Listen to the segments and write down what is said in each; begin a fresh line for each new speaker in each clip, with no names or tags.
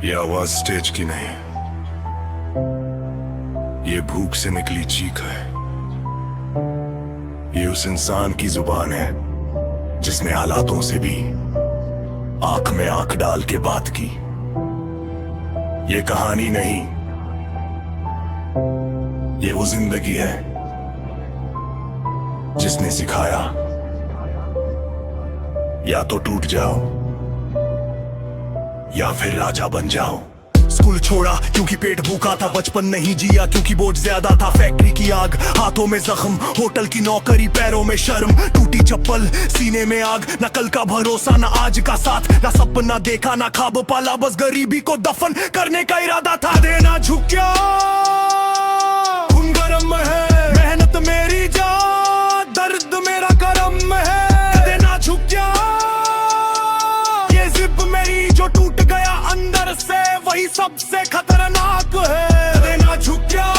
ये आवाज स्टेज की नहीं, ये भूख से निकली चीख है। ये उस इंसान की जुबान है जिसने हालातों से भी आंख में आंख डाल के बात की। ये कहानी नहीं, ये वो जिंदगी है जिसने सिखाया या तो टूट जाओ या फिर राजा बन जाओ। स्कूल छोड़ा क्योंकि पेट भूखा था, बचपन नहीं जिया क्योंकि बोझ ज्यादा था। फैक्ट्री की आग, हाथों में जख्म, होटल की नौकरी, पैरों में शर्म, टूटी चप्पल, सीने में आग। न कल का भरोसा, न आज का साथ, न सपना देखा, न ख्वाब पाला, बस गरीबी को दफन करने का इरादा था। देना झुक गया, खून गरम है, मेहनत मेरी जान, दर्द मेरा करम है। देना झुक गया, ये जिप मेरी जो टूट गया अंदर से, वही सबसे खतरनाक है। देना झुक गया,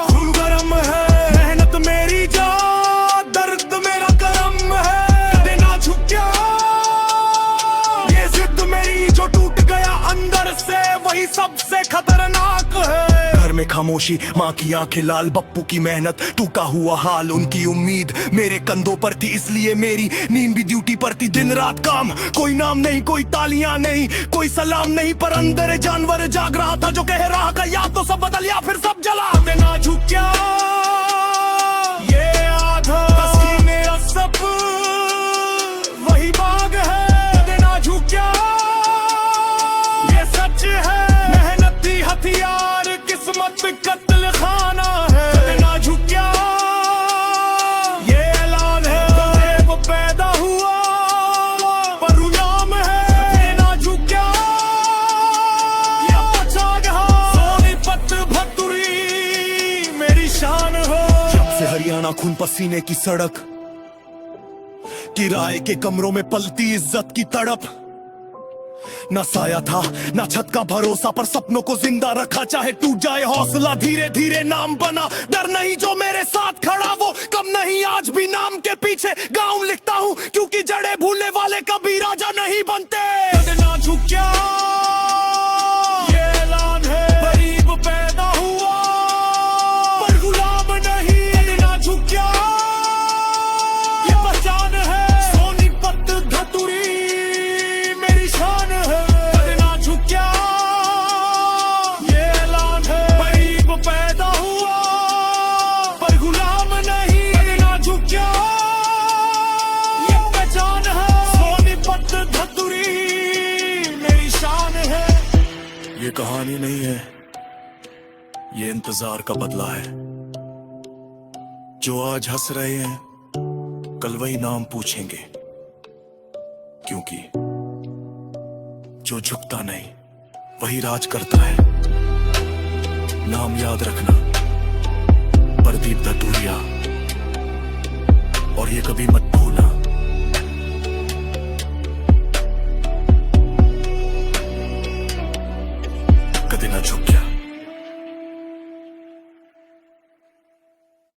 खून गरम है, मेहनत मेरी जान, दर्द मेरा करम है। देना झुक गया, ये जिद मेरी जो टूट गया अंदर से, वही सबसे खतरनाक है। घर में खामोशी, माँ की आंखें लाल, बप्पू की मेहनत, टूटा हुआ हाल, उनकी उम्मीद मेरे कंधों पर थी, इसलिए मेरी नींद भी ड्यूटी पर थी। दिन रात काम, कोई नाम नहीं, कोई तालियां नहीं, कोई सलाम नहीं, पर अंदर जानवर जाग रहा था जो कह रहा था या तो सब बदल या फिर सब जला। देना झुक गया, ये आधा तस्कीने असब वही बाग है। देना झुक गया, ये सच है, मेहनती हथियार, किस्मत कत्ल खाना है। देना झुक गया, ये ऐलान है, वो पैदा हुआ पर गुलाम है। देना झुक गया, ये बचा गया, सोनीपत भतुरी मेरी शान हो। जब से हरियाणा खून पसीने की सड़क, किराए के कमरों में पलती इज्जत की तड़प। न साया था न छत का भरोसा, पर सपनों को जिंदा रखा, चाहे टूट जाए हौसला। धीरे धीरे नाम बना, डर नहीं जो मेरे साथ खड़ा वो कम नहीं। आज भी नाम के पीछे गाँव लिखता हूँ, क्योंकि जड़े भूलने वाले कभी राजा नहीं बनते। देना झुक गया, ये ऐलान है, गरीब पैदा हुआ पर गुलाम नहीं। देना झुक गया, ये पहचान है, सोनीपत धतुरी मेरी शान है। देना झुक गया, ये ऐलान है, गरीब पैदा हुआ पर गुलाम नहीं। देना झुक गया, ये पहचान है, सोनीपत धतुरी मेरी शान है। ये कहानी नहीं है, ये इंतजार का बदला है। जो आज हंस रहे हैं कल वही नाम पूछेंगे, क्योंकि जो झुकता नहीं वही राज करता है। नाम याद रखना, प्रदीप धतुरिया, और ये कभी मत